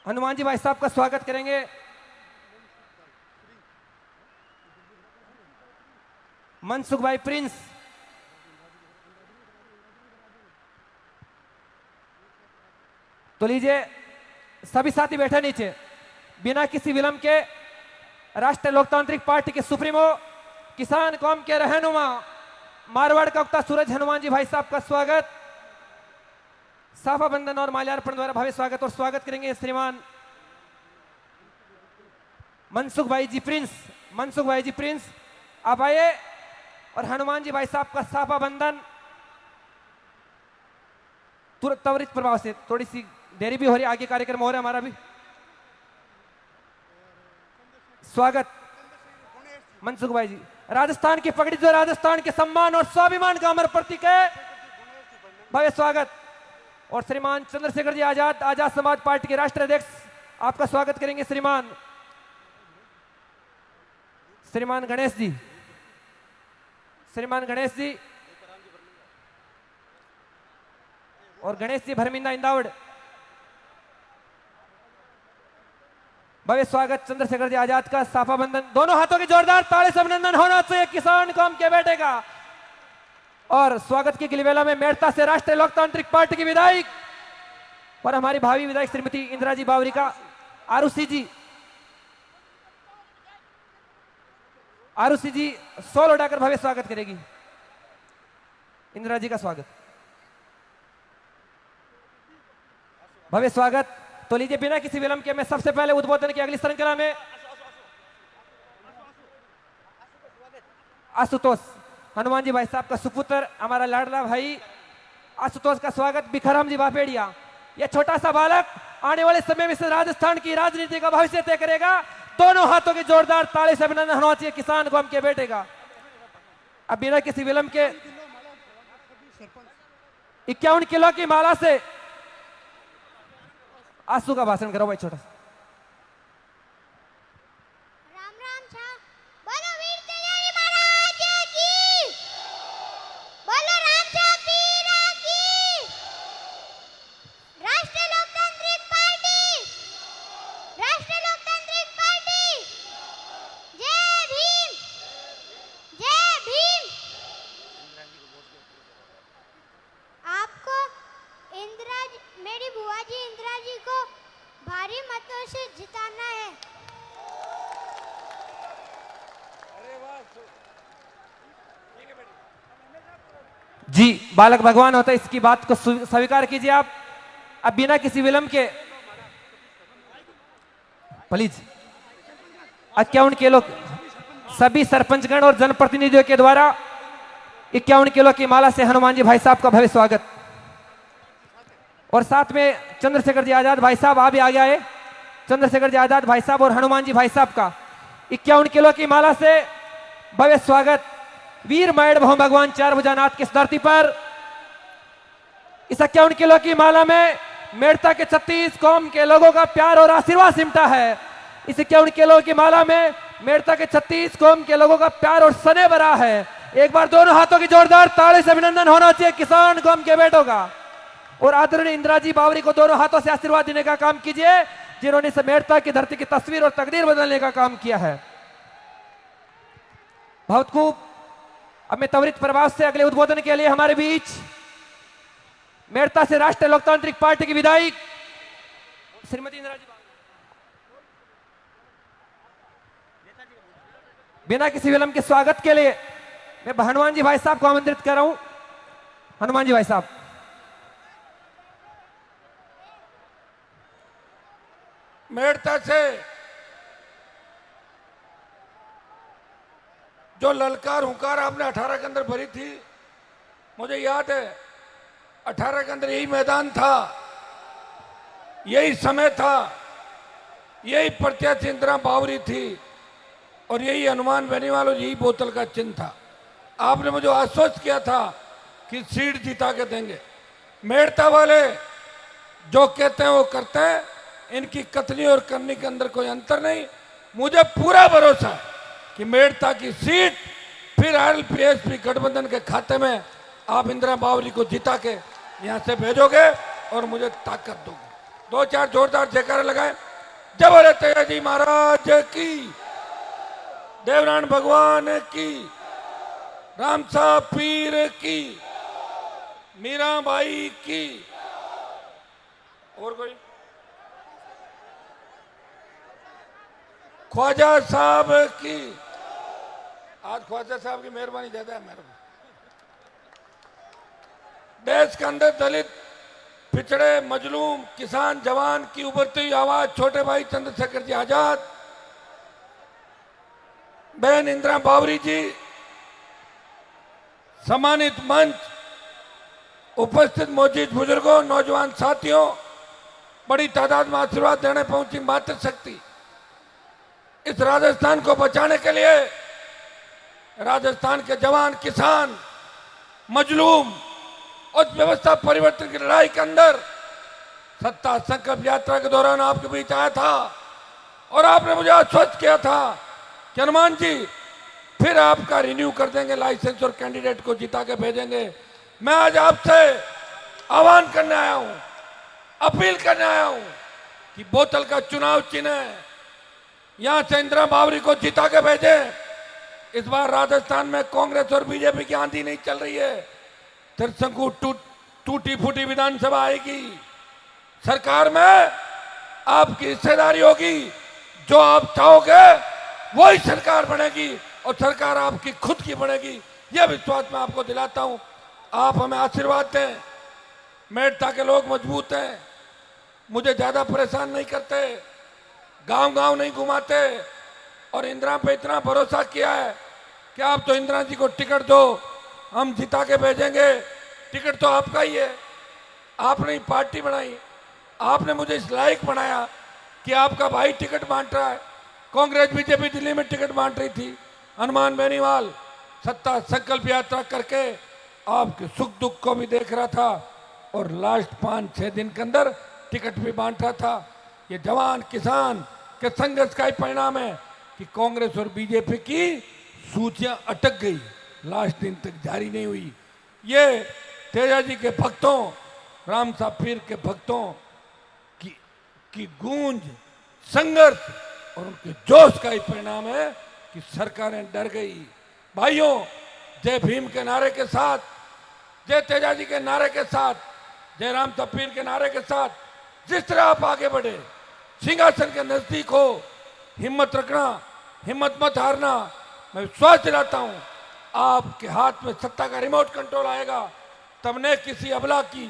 हनुमान जी भाई साहब का स्वागत करेंगे। मनसुख भाई प्रिंस, तो लीजिए सभी साथी बैठे नीचे। बिना किसी विलंब के राष्ट्रीय लोकतांत्रिक पार्टी के सुप्रीमो, किसान कौम के रहनुमा, मारवाड़ का वक्ता सूरज हनुमान जी भाई साहब का स्वागत, साफा बंधन और माल्यार्पण द्वारा भव्य स्वागत और स्वागत करेंगे श्रीमान मनसुख भाई जी प्रिंस। मनसुख भाई जी प्रिंस आप आइए और हनुमान जी भाई साहब का साफा बंधन तुरंत त्वरित प्रभाव से, थोड़ी सी देरी भी हो रही, आगे कार्यक्रम हो रहा है हमारा भी। स्वागत मनसुख भाई जी। राजस्थान की पगड़ी जो राजस्थान के सम्मान और स्वाभिमान का अमर प्रतीक है, भव्य स्वागत। और श्रीमान चंद्रशेखर जी आजाद, आजाद समाज पार्टी के राष्ट्रीय अध्यक्ष, आपका स्वागत करेंगे श्रीमान गणेश जी। श्रीमान गणेश जी और गणेश जी भरमिंदा इंदावड़, भव्य स्वागत चंद्रशेखर जी आजाद का साफा बंधन। दोनों हाथों की जोरदार ताली से अभिनंदन होना चाहिए किसान कौम के बेटे का। और स्वागत की गिलवेला में मेड़ता से राष्ट्रीय लोकतांत्रिक पार्टी की विधायक और हमारी भावी विधायक श्रीमती इंदिरा जी बावरी का आरुषि जी सोल उठाकर भव्य स्वागत करेगी। इंदिरा जी का स्वागत, भव्य स्वागत। तो लीजिए बिना किसी विलंब के मैं सबसे पहले उद्बोधन की अगली श्रृंखला में आशुतोष हनुमान जी भाई साहब का सुपुत्र, हमारा लाडला भाई आशुतोष का स्वागत। भिखाराम जी बापेड़िया, यह छोटा सा बालक आने वाले समय में से राजस्थान की राजनीति का भविष्य तय करेगा। दोनों हाथों की जोरदार ताली से अभिनंदन होना चाहिए किसान कौम के बेटे का। अब बिना किसी विलंब के 51 किलो की माला से आंसू का भाषण करो भाई छोटा सा। राम राम छा, बोलो वीर तेजारी महाराज की, बोलो राम छा पीरा की। राष्ट्रीय लोकतांत्रिक पार्टी, राष्ट्रीय लोकतांत्रिक पार्टी, जय भीम, जय भीम। आपको इंदिरा जी, मेरी बुआ जी इंदिरा जी को भारी मतों से जिताना है। जी बालक भगवान होता है, इसकी बात को स्वीकार कीजिए आप। अब बिना किसी विलंब के प्लीज 51 किलो सभी सरपंचगण और जनप्रतिनिधियों के द्वारा 51 किलो की माला से हनुमान जी भाई साहब का भव्य स्वागत। और साथ में चंद्रशेखर जी आजाद भाई साहब आप भी आगे आए। चंद्रशेखर जी आजाद भाई साहब और हनुमान जी भाई साहब का 51 किलो की माला से भव्य स्वागत। वीर मैड भव भगवान चार भुजानाथ की इस धरती पर इस 51 किलो की माला में मेड़ता के 36 कौम के लोगों का प्यार और आशीर्वाद सिमटा है। इस 51 किलो की माला में मेड़ता के 36 कौम के लोगों का प्यार और स्नेह भरा है। एक बार दोनों हाथों की जोरदार ताली से अभिनंदन होना चाहिए किसान कौम के बेटों का। और आदरणीय इंदिरा जी बावरी को दोनों हाथों से आशीर्वाद देने का काम कीजिए, जिन्होंने इस मेड़ता की धरती की तस्वीर और तकदीर बदलने का काम किया है। बहुत खूब। अब मैं त्वरित प्रभाव से अगले उद्बोधन के लिए हमारे बीच मेड़ता से राष्ट्रीय लोकतांत्रिक पार्टी की विधायक श्रीमती इंदिरा जी, बिना किसी विलंब के स्वागत के लिए मैं हनुमान जी भाई साहब को आमंत्रित कर रहा हूं। हनुमान जी भाई साहब। मेड़ता से जो ललकार हुंकार आपने 18 के अंदर भरी थी, मुझे याद है 18 के अंदर यही मैदान था, यही समय था, यही प्रत्याशी इंदिरा बावरी थी और यही हनुमान बेनीवाल और यही बोतल का चिन्ह था। आपने मुझे आश्वस्त किया था कि सीट जिता के देंगे। मेड़ता वाले जो कहते हैं वो करते हैं, इनकी कथनी और करनी के अंदर कोई अंतर नहीं। मुझे पूरा भरोसा है कि मेड़ता की सीट फिर आरएलपीएसपी गठबंधन के खाते में आप इंदिरा बावरी को जिता के यहां से भेजोगे और मुझे ताकत दोगे। दो चार जोरदार जयकारे लगाए। जय बोले तेजाजी महाराज की, देवनारायण भगवान की, रामसा पीर की, मीराबाई की। और कोई? ख्वाजा साहब की। आज ख्वाजा साहब की मेहरबानी ज्यादा है मेरे को। देश के अंदर दलित, पिछड़े, मजलूम, किसान, जवान की उभरती हुई आवाज छोटे भाई चंद्रशेखर जी आजाद, बहन इंदिरा बावरी जी, सम्मानित मंच, उपस्थित मौजूद बुजुर्गों, नौजवान साथियों, बड़ी तादाद में आशीर्वाद देने पहुंची मातृशक्ति। इस राजस्थान को बचाने के लिए राजस्थान के जवान, किसान, मजलूम और व्यवस्था परिवर्तन की लड़ाई के अंदर सत्ता संकल्प यात्रा के दौरान आपके बीच आया था और आपने मुझे आश्वस्त किया था कि हनुमान जी फिर आपका रिन्यू कर देंगे लाइसेंस और कैंडिडेट को जिता के भेजेंगे। मैं आज आपसे आह्वान करने आया हूं, अपील करने आया हूं कि बोतल का चुनाव चिन्ह है, यहां से इंदिरा बावरी को जिता के भेजे। इस बार राजस्थान में कांग्रेस और बीजेपी की आंधी नहीं चल रही है। त्रिशंकु टूटी फूटी विधानसभा आएगी, सरकार में आपकी हिस्सेदारी होगी, जो आप चाहोगे वही सरकार बनेगी और सरकार आपकी खुद की बनेगी। यह विश्वास मैं आपको दिलाता हूं। आप हमें आशीर्वाद दें। मेड़ता के लोग मजबूत हैं, मुझे ज्यादा परेशान नहीं करते, गांव गांव नहीं घुमाते और इंदिरा पे इतना भरोसा किया है कि आप तो इंदिरा जी को टिकट दो, हम जिता के भेजेंगे। टिकट तो आपका ही है, आपने ही पार्टी बनाई, आपने मुझे इस लायक बनाया कि आपका भाई टिकट बांट रहा है। कांग्रेस बीजेपी दिल्ली में टिकट बांट रही थी, हनुमान बेनीवाल सत्ता संकल्प यात्रा करके आपके सुख दुख को भी देख रहा था और लास्ट 5-6 दिन के अंदर टिकट भी बांट रहा था। ये जवान किसान के संघर्ष का ही परिणाम है कि कांग्रेस और बीजेपी की सूचियां अटक गई, लास्ट दिन तक जारी नहीं हुई। ये तेजाजी के भक्तों, रामसा पीर के भक्तों की गूंज, संघर्ष और उनके जोश का ही परिणाम है कि सरकारें डर गई। भाइयों, जय भीम के नारे के साथ, जय तेजाजी के नारे के साथ, जय रामसा पीर के नारे के साथ जिस तरह आप आगे बढ़े, सिंहासन के नजदीक हो, हिम्मत रखना, हिम्मत मत हारना। मैं विश्वास दिलाता हूं आपके हाथ में सत्ता का रिमोट कंट्रोल आएगा, तब न किसी अबला की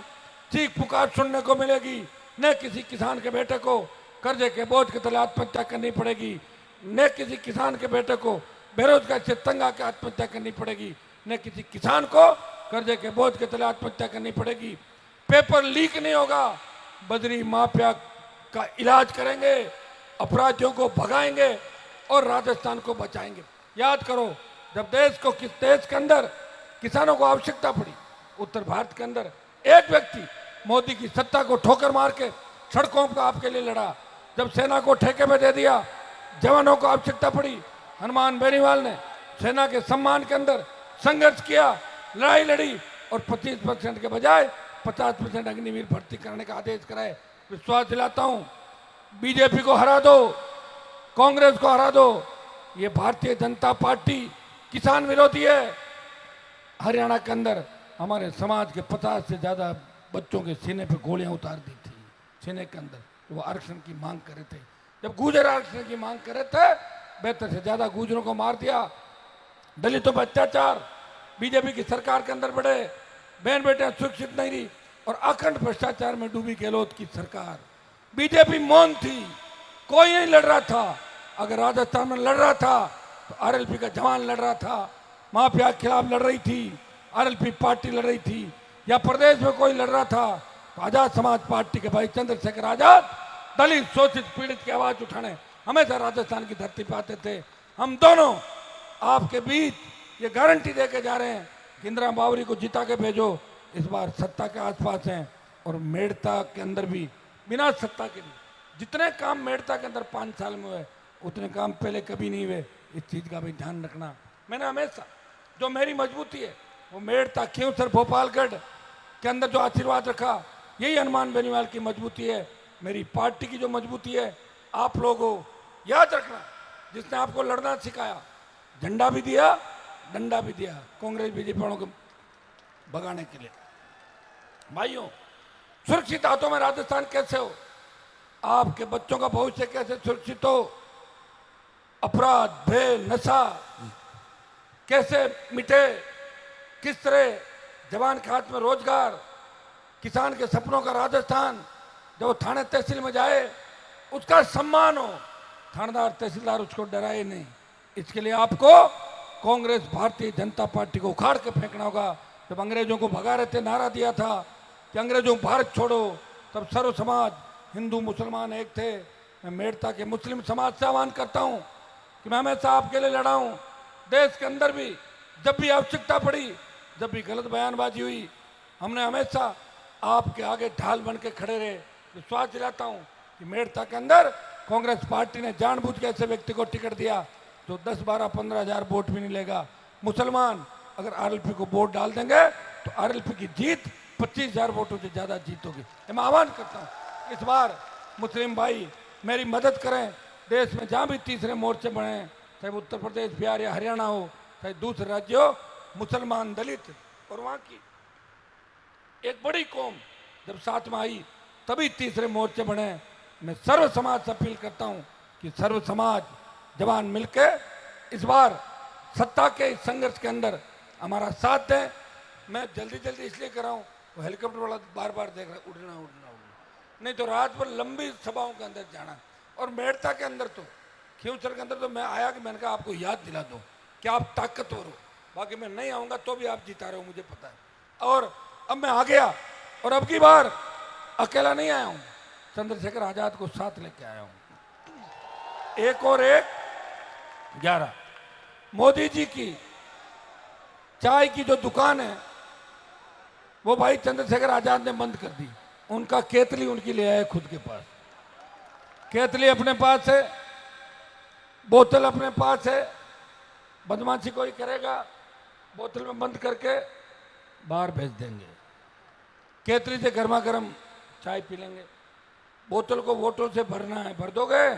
चीख पुकार सुनने को मिलेगी, न किसी किसान के बेटे को कर्जे के बोझ के तले आत्महत्या करनी पड़ेगी, न किसी किसान के बेटे को बेरोजगार से तंग आकर आत्महत्या करनी पड़ेगी, न किसी किसान को कर्जे के बोझ के तले आत्महत्या करनी पड़ेगी। पेपर लीक नहीं होगा, बदरी माफिया का इलाज करेंगे, अपराधियों को भगाएंगे और राजस्थान को बचाएंगे। याद करो, जब देश के अंदर किसानों को आवश्यकता पड़ी, उत्तर भारत के अंदर एक व्यक्ति मोदी की सत्ता को ठोकर मार के सड़कों पर आपके लिए लड़ा। जब सेना को ठेके में दे दिया, जवानों को आवश्यकता पड़ी, हनुमान बेनीवाल ने सेना के सम्मान के अंदर संघर्ष किया, लड़ाई लड़ी और 25% के बजाय 50% अग्निवीर भर्ती करने का आदेश कराए। विश्वास दिलाता हूं, बीजेपी को हरा दो, कांग्रेस को हरा दो। ये भारतीय जनता पार्टी किसान विरोधी है। हरियाणा के अंदर हमारे समाज के 50 से ज्यादा बच्चों के सीने पे गोलियां उतार दी थी, सीने के अंदर, तो वो आरक्षण की मांग कर रहे थे। जब गुर्जर आरक्षण की मांग कर रहे थे, 72 से ज्यादा गुर्जरों को मार दिया। दलितों पर अत्याचार, बीजेपी की सरकार के अंदर बढ़े, बहन बेटियां सुरक्षित नहीं रही और अखंड भ्रष्टाचार में डूबी गहलोत की सरकार। बीजेपी मौन थी, कोई नहीं लड़ रहा था। अगर राजस्थान में लड़ रहा था तो आरएलपी का जवान लड़ रहा था, माफिया के खिलाफ लड़ रही थी, आरएलपी पार्टी लड़ रही थी, या प्रदेश में कोई लड़ रहा था तो आजाद समाज पार्टी के भाई चंद्रशेखर आजाद दलित, शोषित, पीड़ित की आवाज उठाने हमेशा राजस्थान की धरती पर आते थे। हम दोनों आपके बीच ये गारंटी देके जा रहे हैं कि इंदिरा बावरी को जिता के भेजो। इस बार सत्ता के आसपास हैं और मेड़ता के अंदर भी बिना सत्ता के भी जितने काम मेड़ता के अंदर 5 साल में हुए, उतने काम पहले कभी नहीं हुए। इस चीज का भी ध्यान रखना। मैंने हमेशा, जो मेरी मजबूती है वो मेड़ता, क्यों सर, भोपालगढ़ के अंदर जो आशीर्वाद रखा, यही हनुमान बेनीवाल की मजबूती है। मेरी पार्टी की जो मजबूती है आप लोग हो। याद रखना, जिसने आपको लड़ना सिखाया, झंडा भी दिया, डंडा भी दिया कांग्रेस बीजेपी वालों को भगाने के लिए। भाइयों, सुरक्षित हाथों में राजस्थान कैसे हो? आपके बच्चों का भविष्य कैसे सुरक्षित हो? अपराध, भय, नशा कैसे मिटे? किस तरह जवान के हाथ में रोजगार, किसान के सपनों का राजस्थान, जब वो थाने तहसील में जाए उसका सम्मान हो, थानेदार तहसीलदार उसको डराए नहीं। इसके लिए आपको कांग्रेस भारतीय जनता पार्टी को उखाड़ के फेंकना होगा। जब अंग्रेजों को भगा रहे थे, नारा दिया था कि अंग्रेजों भारत छोड़ो, तब सर्व समाज हिंदू मुसलमान एक थे। मैं मेड़ता के मुस्लिम समाज से आह्वान करता हूं कि मैं हमेशा आपके लिए लड़ा हूं। देश के अंदर भी जब भी आवश्यकता पड़ी, जब भी गलत बयानबाजी हुई, हमने हमेशा आपके आगे ढाल बन के खड़े रहे। विश्वास दिलाता हूं कि मेड़ता के अंदर कांग्रेस पार्टी ने जानबूझ के ऐसे व्यक्ति को टिकट दिया जो 10, 12, 15 हजार वोट भी नहीं लेगा। मुसलमान अगर आरएलपी को वोट डाल देंगे तो आरएलपी की जीत 25,000 वोटों से ज्यादा जीत होगी। मैं आह्वान करता हूं, इस बार मुस्लिम भाई मेरी मदद करें। देश में जहां भी तीसरे मोर्चे बने, चाहे उत्तर प्रदेश, बिहार या हरियाणा हो, चाहे दूसरे राज्य हो, मुसलमान, दलित और वहां की एक बड़ी कौम जब साथ में आई तभी तीसरे मोर्चे बने। मैं सर्व समाज से अपील करता हूं कि सर्व समाज जवान मिलकर इस बार सत्ता के इस संघर्ष के अंदर हमारा साथ दें। मैं जल्दी जल्दी इसलिए कर रहा हूं, वो हेलीकॉप्टर वाला बार बार देख रहा है, उड़ना उड़ना उड़ना, नहीं तो रात भर लंबी सभाओं के अंदर जाना। और मेड़ता के अंदर तो, खींवसर के अंदर तो मैं आया कि मैंने कहा आपको याद दिला दूं कि आप ताकतवर हो, बाकी मैं नहीं आऊंगा तो भी आप जिता रहे हो, मुझे पता है। और अब मैं आ गया, और अब की बार अकेला नहीं आया हूं, चंद्रशेखर आजाद को साथ लेके आया हूं। 1 और 1 11। मोदी जी की चाय की जो दुकान है वो भाई चंद्रशेखर आजाद ने बंद कर दी। उनका केतली उनकी ले आए खुद के पास, केतली अपने पास है, बोतल अपने पास है। बदमाशी कोई करेगा बोतल में बंद करके बाहर भेज देंगे। केतली से गर्मा गर्म चाय पी लेंगे। बोतल को वोटों से भरना है, भर दोगे?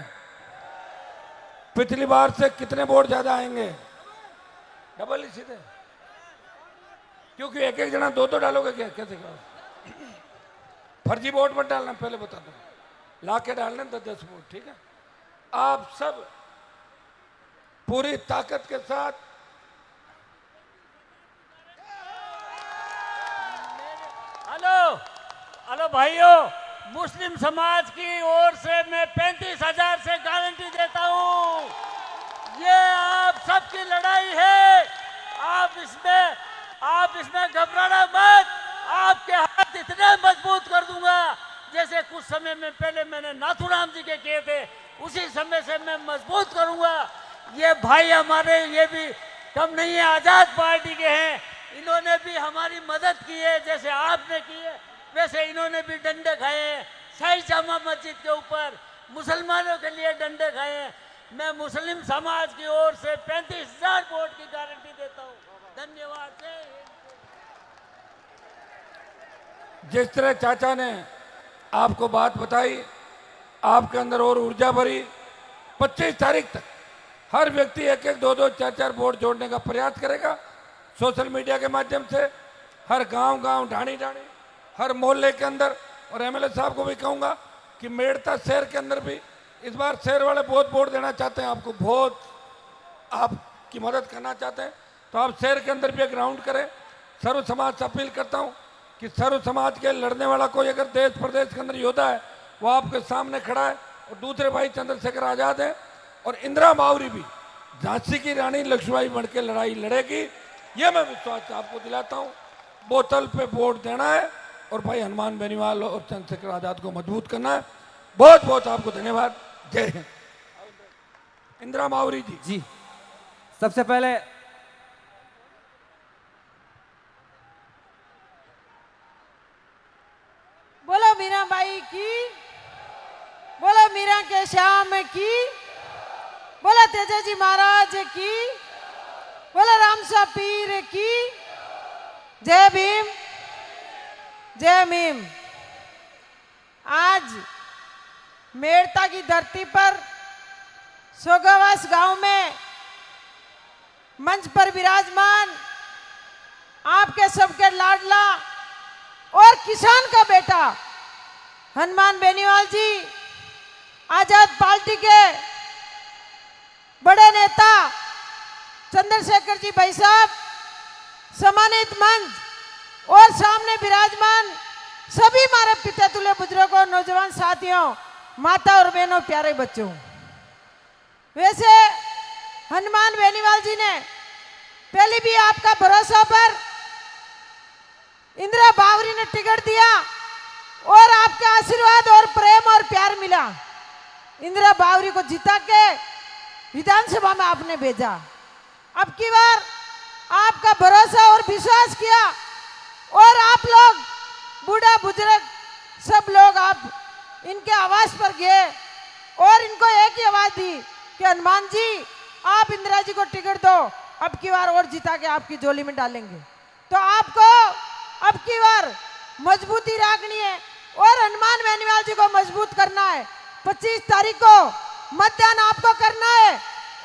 पिछली बार से कितने वोट ज्यादा आएंगे? डबल ही सीधे, क्योंकि एक एक जना 2-2 डालोगे क्या? कैसे करो? फर्जी वोट मत डालना, पहले बता दो, लाके डालने 10-10 वोट, ठीक है? आप सब पूरी ताकत के साथ हेलो भाइयों, मुस्लिम समाज की ओर से मैं 35,000 से गारंटी देता हूं। ये आप सबकी लड़ाई है, आप इसमें घबराना मत। आपके हाथ इतने मजबूत कर दूंगा जैसे कुछ समय में पहले मैंने नाथूराम जी के किए थे, उसी समय से मैं मजबूत करूंगा। ये भाई हमारे, ये भी कम नहीं है, आजाद पार्टी के हैं, इन्होंने भी हमारी मदद की है। जैसे आपने की है वैसे इन्होंने भी डंडे खाए हैं, शाही जामा मस्जिद के ऊपर मुसलमानों के लिए डंडे खाए हैं। मैं मुस्लिम समाज की ओर से 35,000 वोट की गारंटी देता हूं। धन्यवाद। जिस तरह चाचा ने आपको बात बताई, आपके अंदर और ऊर्जा भरी। 25 तारीख तक हर व्यक्ति 1-1, 2-2, 4-4 वोट जोड़ने का प्रयास करेगा सोशल मीडिया के माध्यम से, हर गांव-गांव, ढाणी-ढाणी, हर मोहल्ले के अंदर। और एमएलए साहब को भी कहूंगा कि मेड़ता शहर के अंदर भी इस बार शहर वाले बहुत वोट देना चाहते हैं, आपको बहुत आपकी मदद करना चाहते हैं, तो आप शहर के अंदर भी एक राउंड करें। सर्व समाज से अपील करता हूं कि सर्व समाज के लड़ने वाला कोई अगर देश प्रदेश के अंदर योद्धा है वो आपके सामने खड़ा है। और दूसरे भाई चंद्रशेखर आजाद है, और इंदिरा बावरी भी झांसी की रानी लक्ष्मीबाई बन के लड़ाई लड़ेगी, ये मैं विश्वास आपको दिलाता हूं। बोतल पे वोट देना है और भाई हनुमान बेनीवाल और चंद्रशेखर आजाद को मजबूत करना है। बहुत बहुत आपको धन्यवाद। जय हिंद। इंदिरा बावरी जी। सबसे पहले बोलो मीराबाई की, बोलो मीरा के श्याम की, बोलो तेजाजी महाराज की, बोलो रामसा पीर की। जय भीम, जय भीम। आज मेड़ता की धरती पर सोगावास गांव में मंच पर विराजमान आपके सबके लाडला और किसान का बेटा हनुमान बेनीवाल जी, आजाद पार्टी के बड़े नेता चंद्रशेखर जी भाई साहब, सम्मानित मंच और सामने विराजमान सभी हमारे पिता तुल्य बुजुर्गों, नौजवान साथियों, माता और बहनों, प्यारे बच्चों। वैसे हनुमान बेनीवाल जी ने पहले भी आपका भरोसा पर इंदिरा बावरी ने टिकट दिया और आपका आशीर्वाद और प्रेम और प्यार मिला। इंदिरा बावरी को जिता के विधानसभा में आपने भेजा। अब की बार आपका भरोसा और विश्वास किया और आप लोग बूढ़ा बुजुर्ग सब लोग आप इनके आवास पर गए और इनको एक ही आवाज दी कि हनुमान जी आप इंदिरा जी को टिकट दो, अब की बार और जिता के आपकी झोली में डालेंगे। तो आपको अब की बार मजबूती रखनी है और हनुमान बेनीवाल जी को मजबूत करना है। 25 तारीख को मतदान आपको करना है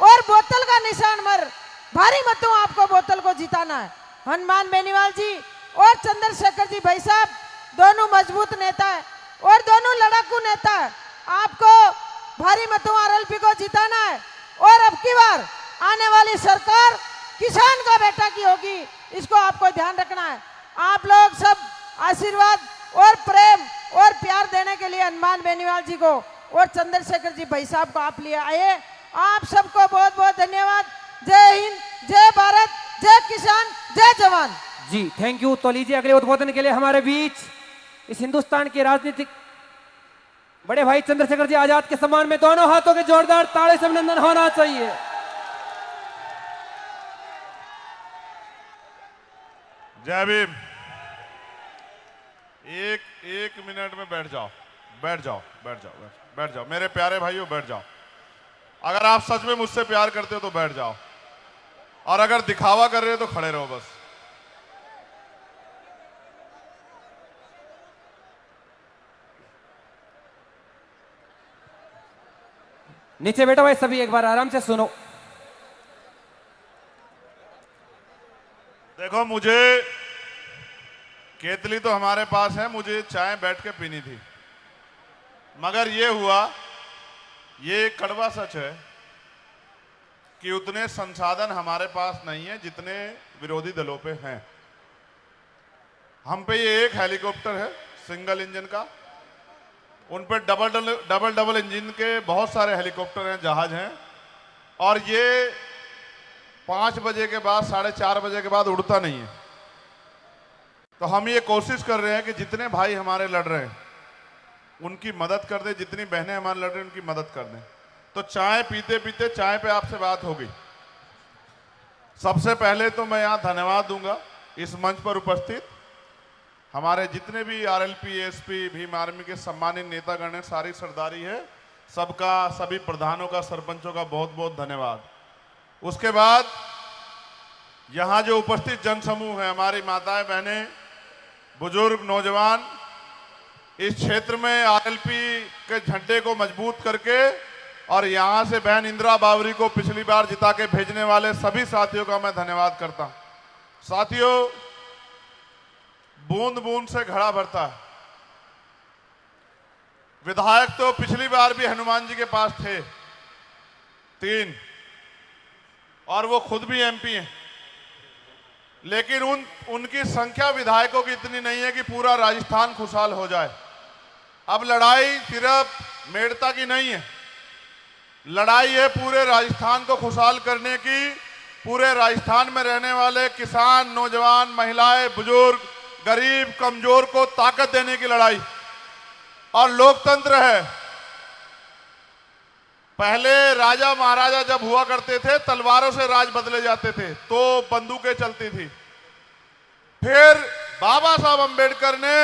और बोतल का निशान पर भारी मतों आपको बोतल को जिताना है। हनुमान बेनीवाल जी और चंद्रशेखर जी भाई साहब दोनों मजबूत नेता है और दोनों लड़ाकू नेता है। आपको भारी मतों आरएलपी को जिताना है और अब की बार आने वाली सरकार किसान का बेटा की होगी, इसको आपको ध्यान रखना है। आप लोग सब आशीर्वाद और प्रेम और प्यार देने के लिए हनुमान बेनीवाल जी को और चंद्रशेखर जी भाई साहब को आप लिए आए। आप सबको बहुत बहुत धन्यवाद। जय हिंद, जय भारत, जय किसान, जय जवान। जी थैंक यू। तो लीजिए अगले उद्बोधन के लिए हमारे बीच इस हिंदुस्तान के राजनीतिक बड़े भाई चंद्रशेखर जी आजाद के सम्मान में दोनों हाथों के जोरदार ताड़े से अभिनंदन होना चाहिए। जय भीम। एक मिनट में बैठ जाओ, बैठ जाओ, बैठ जाओ, बैठ जाओ मेरे प्यारे भाइयों, बैठ जाओ। अगर आप सच में मुझसे प्यार करते हो तो बैठ जाओ और अगर दिखावा कर रहे हो तो खड़े रहो बस। नीचे बैठो भाई सभी, एक बार आराम से सुनो। देखो मुझे केतली तो हमारे पास है, मुझे चाय बैठ के पीनी थी, मगर ये हुआ, ये कड़वा सच है कि उतने संसाधन हमारे पास नहीं है जितने विरोधी दलों पे हैं। हम पे ये एक हेलीकॉप्टर है सिंगल इंजन का, उन पे डबल इंजन के बहुत सारे हेलीकॉप्टर हैं, जहाज हैं, और ये 5 बजे के बाद 4:30 बजे के बाद उड़ता नहीं है। तो हम ये कोशिश कर रहे हैं कि जितने भाई हमारे लड़ रहे हैं उनकी मदद कर दें, जितनी बहनें हमारे लड़ रही हैं उनकी मदद कर दें। तो चाय पीते पीते चाय पे आपसे बात होगी। सबसे पहले तो मैं यहाँ धन्यवाद दूंगा इस मंच पर उपस्थित हमारे जितने भी आरएलपी, एसपी, भीम आर्मी के सम्मानित नेतागण हैं, सारी सरदारी है, सबका, सभी प्रधानों का, सरपंचों का बहुत बहुत धन्यवाद। उसके बाद यहाँ जो उपस्थित जनसमूह है, हमारी माताएं, बहनें, बुजुर्ग, नौजवान, इस क्षेत्र में आरएलपी के झंडे को मजबूत करके और यहाँ से बहन इंदिरा बावरी को पिछली बार जिता के भेजने वाले सभी साथियों का मैं धन्यवाद करता हूँ। साथियों, बूंद बूंद से घड़ा भरता है। विधायक तो पिछली बार भी हनुमान जी के पास थे 3, और वो खुद भी एमपी हैं, लेकिन उनकी संख्या विधायकों की इतनी नहीं है कि पूरा राजस्थान खुशहाल हो जाए। अब लड़ाई सिर्फ मेड़ता की नहीं है, लड़ाई है पूरे राजस्थान को खुशहाल करने की, पूरे राजस्थान में रहने वाले किसान, नौजवान, महिलाएं, बुजुर्ग, गरीब, कमजोर को ताकत देने की लड़ाई। और लोकतंत्र है। पहले राजा महाराजा जब हुआ करते थे, तलवारों से राज बदले जाते थे, तो बंदूकें चलती थी। फिर बाबा साहब अंबेडकर ने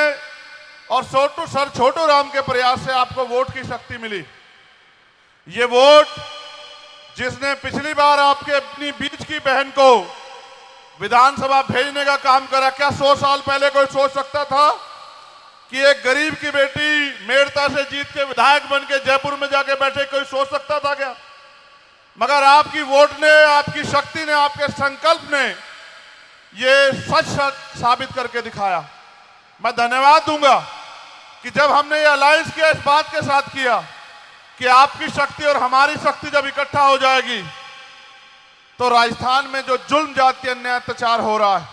और सर छोटू राम के प्रयास से आपको वोट की शक्ति मिली। ये वोट जिसने पिछली बार आपके अपनी बीच की बहन को विधानसभा भेजने का काम करा, क्या 100 साल पहले कोई सोच सकता था कि एक गरीब की बेटी मेड़ता से जीत के विधायक बन के जयपुर में जाके बैठे, कोई सोच सकता था क्या? मगर आपकी वोट ने, आपकी शक्ति ने, आपके संकल्प ने ये सच साबित करके दिखाया। मैं धन्यवाद दूंगा कि जब हमने ये अलायंस किया, इस बात के साथ किया कि आपकी शक्ति और हमारी शक्ति जब इकट्ठा हो जाएगी तो राजस्थान में जो जुल्म जाति अन्याय अत्याचार हो रहा है,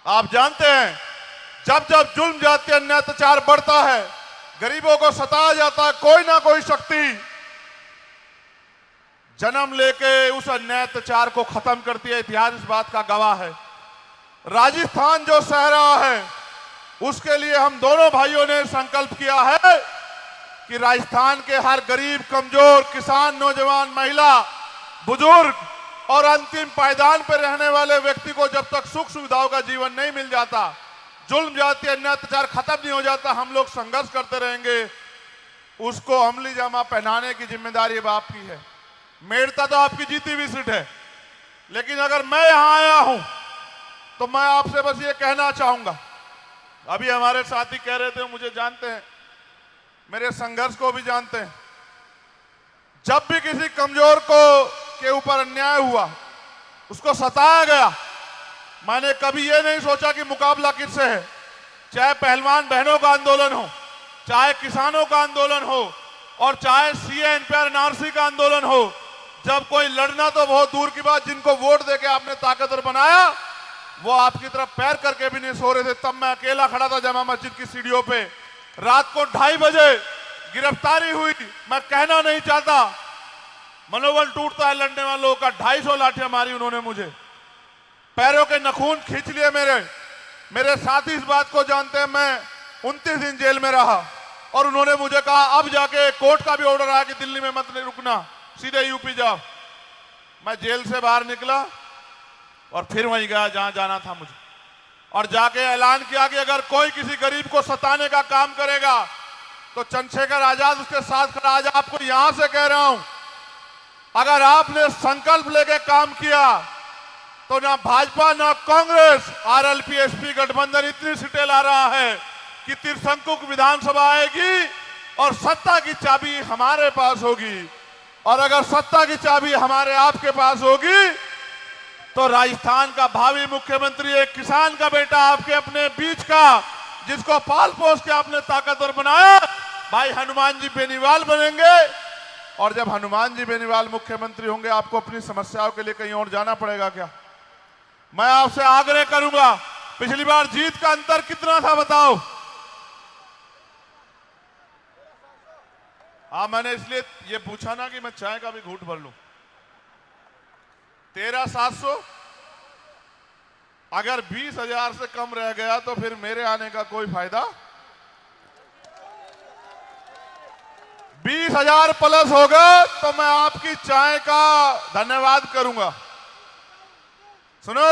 आप जानते हैं जब जब जुल्म जाति अन्याय अत्याचार बढ़ता है, गरीबों को सताया जाता है, कोई ना कोई शक्ति जन्म लेके उस अन्याय अत्याचार को खत्म करती है। इतिहास इस बात का गवाह है। राजस्थान जो सह रहा है उसके लिए हम दोनों भाइयों ने संकल्प किया है कि राजस्थान के हर गरीब, कमजोर, किसान, नौजवान, महिला, बुजुर्ग और अंतिम पायदान पर रहने वाले व्यक्ति को जब तक सुख सुविधाओं का जीवन नहीं मिल जाता, जुल्म जाति अन्याय अत्याचार खत्म नहीं हो जाता, हम लोग संघर्ष करते रहेंगे। उसको अमली जामा पहनाने की जिम्मेदारी अब आपकी है। मेड़ता तो आपकी जीती हुई सीट है, लेकिन अगर मैं यहां आया हूं तो मैं आपसे बस ये कहना चाहूंगा, अभी हमारे साथी कह रहे थे, मुझे जानते हैं, मेरे संघर्ष को भी जानते हैं। जब भी किसी कमजोर को के ऊपर अन्याय हुआ, उसको सताया गया, मैंने कभी ये नहीं सोचा कि मुकाबला किससे है। चाहे पहलवान बहनों का आंदोलन हो, चाहे किसानों का आंदोलन हो और चाहे सीए एनपीआर एनआरसी का आंदोलन हो, जब कोई लड़ना तो बहुत दूर की बात, जिनको वोट देके आपने ताकतवर बनाया वो आपकी तरफ पैर करके भी नहीं सो रहे थे। तब मैं अकेला खड़ा था जमा मस्जिद की सीढ़ियों पे, रात को 2:30 बजे गिरफ्तारी हुई। मैं कहना नहीं चाहता, मनोबल टूटता है लड़ने वालों का। 250 लाठियां मारी उन्होंने मुझे, पैरों के नखून खींच लिए मेरे साथी इस बात को जानते हैं। मैं 29 दिन जेल में रहा और उन्होंने मुझे कहा अब जाके कोर्ट का भी ऑर्डर आया कि दिल्ली में मत नहीं रुकना, सीधे यूपी जाओ। मैं जेल से बाहर निकला और फिर वहीं गया जहां जाना था मुझे, और जाके ऐलान किया कि अगर कोई किसी गरीब को सताने का काम करेगा तो चंद्रशेखर आजाद उसके साथ खड़ा। आज आपको यहां से कह रहा हूं, अगर आपने संकल्प लेके काम किया तो ना भाजपा ना कांग्रेस, आरएलपी एसपी गठबंधन इतनी सीटें ला रहा है कि त्रिशंकु विधानसभा आएगी और सत्ता की चाबी हमारे पास होगी। और अगर सत्ता की चाबी हमारे आपके पास होगी तो राजस्थान का भावी मुख्यमंत्री एक किसान का बेटा आपके अपने बीच का, जिसको पाल पोस के आपने ताकतवर बनाया, भाई हनुमान जी बेनीवाल बनेंगे। और जब हनुमान जी बेनीवाल मुख्यमंत्री होंगे, आपको अपनी समस्याओं के लिए कहीं और जाना पड़ेगा क्या? मैं आपसे आग्रह करूंगा, पिछली बार जीत का अंतर कितना था बताओ? हाँ, मैंने इसलिए ये पूछा ना कि मैं चाय का भी घूंट भर लूं। 13,700, अगर 20,000 से कम रह गया तो फिर मेरे आने का कोई फायदा। 20,000 प्लस होगा तो मैं आपकी चाय का धन्यवाद करूंगा। सुनो,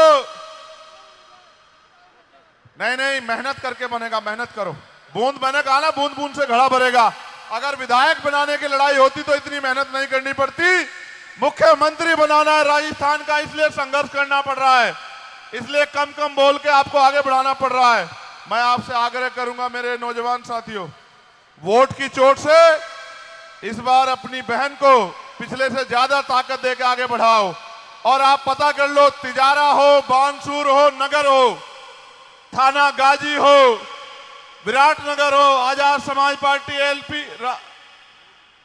नहीं, मेहनत करके बनेगा, मेहनत करो। बूंद, मैंने कहा ना, बूंद बूंद से घड़ा भरेगा। अगर विधायक बनाने की लड़ाई होती तो इतनी मेहनत नहीं करनी पड़ती। मुख्यमंत्री बनाना है राजस्थान का, इसलिए संघर्ष करना पड़ रहा है, इसलिए कम कम बोल के आपको आगे बढ़ाना पड़ रहा है। मैं आपसे आग्रह करूंगा मेरे नौजवान साथियों, वोट की चोट से इस बार अपनी बहन को पिछले से ज्यादा ताकत देकर आगे बढ़ाओ। और आप पता कर लो, तिजारा हो, बानसूर हो, नगर हो, थाना गाजी हो, विराटनगर हो, आजाद समाज पार्टी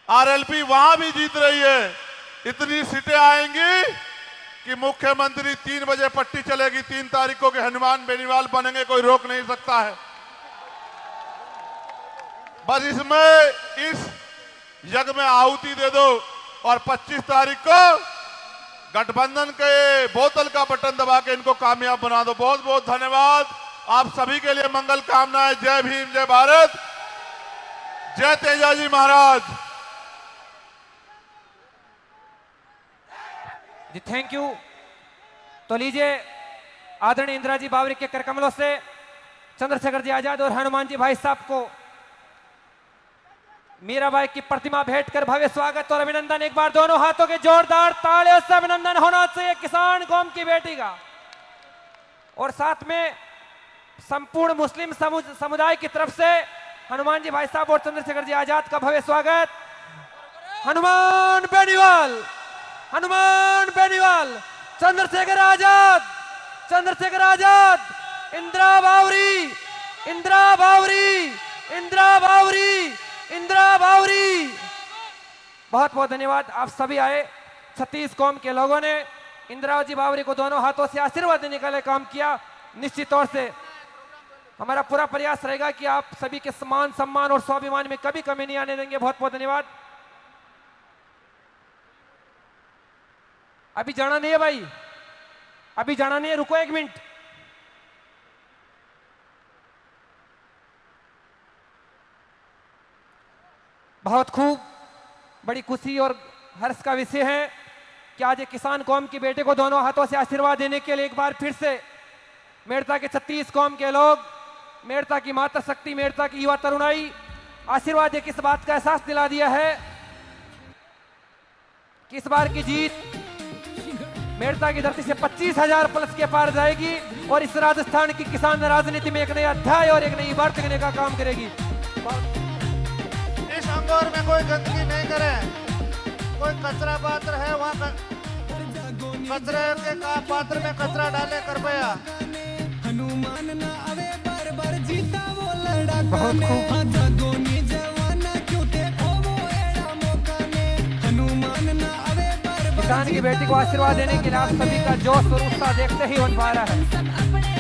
आरएलपी वहां भी जीत रही है। इतनी सीटें आएंगी कि मुख्यमंत्री 3 बजे पट्टी चलेगी, 3 तारीख को कि हनुमान बेनीवाल बनेंगे, कोई रोक नहीं सकता है। बस इसमें इस यज्ञ में आहुति दे दो और 25 तारीख को गठबंधन के बोतल का बटन दबा के इनको कामयाब बना दो। बहुत बहुत धन्यवाद आप सभी के लिए, मंगल कामनाएं। जय भीम, जय भारत, जय तेजाजी महाराज जी। Thank you. तो लीजिए आदरणीय इंदिरा जी बावरी के करकमलों से चंद्रशेखर जी आजाद और हनुमान जी भाई साहब को मीराबाई की प्रतिमा भेंट कर भव्य स्वागत और अभिनंदन। एक बार दोनों हाथों के जोरदार तालियों से अभिनंदन होना चाहिए किसान कौम की बेटी का। और साथ में संपूर्ण मुस्लिम समुदाय की तरफ से हनुमान जी भाई साहब और चंद्रशेखर जी आजाद का भव्य स्वागत। हनुमान बेनीवाल, हनुमान बेनीवाल, चंद्रशेखर आजाद, चंद्रशेखर आजाद, इंदिरा बावरी, इंदिरा बावरी, इंदिरा बावरी, इंदिरा बावरी। बहुत बहुत धन्यवाद, आप सभी आए। 36 कौम के लोगों ने इंदिराजी बावरी को दोनों हाथों से आशीर्वाद देने का काम किया। निश्चित तौर से हमारा पूरा प्रयास रहेगा कि आप सभी के मान सम्मान और स्वाभिमान में कभी कमी नहीं आने देंगे। बहुत बहुत धन्यवाद। अभी जाना नहीं है भाई, अभी जाना नहीं है, रुको 1 मिनट। बहुत खूब, बड़ी खुशी और हर्ष का विषय है कि आज एक किसान कौम के बेटे को दोनों हाथों से आशीर्वाद देने के लिए एक बार फिर से मेड़ता के 36 कौम के लोग, मेड़ता की माता शक्ति, मेड़ता की युवा तरुणाई आशीर्वाद देकर इस बात का एहसास दिला दिया है कि इस बार की जीत मेड़ता की धरती से 25,000 प्लस के पार जाएगी और इस राजस्थान की किसान राजनीति में एक नया अध्याय और एक नई इबारत लिखने का काम करेगी। इस अंगोर में कोई गंदगी नहीं करे, कोई कचरा पात्र है वहाँ कचरे के पात्र में कचरा डाले कृपया। हनुमान ना आवे बार बार जीता वो लड़ा बहुत खूब। किसान की बेटी को आशीर्वाद देने के लिए आप सभी का जोश और उत्साह देखते ही हो पा रहा है।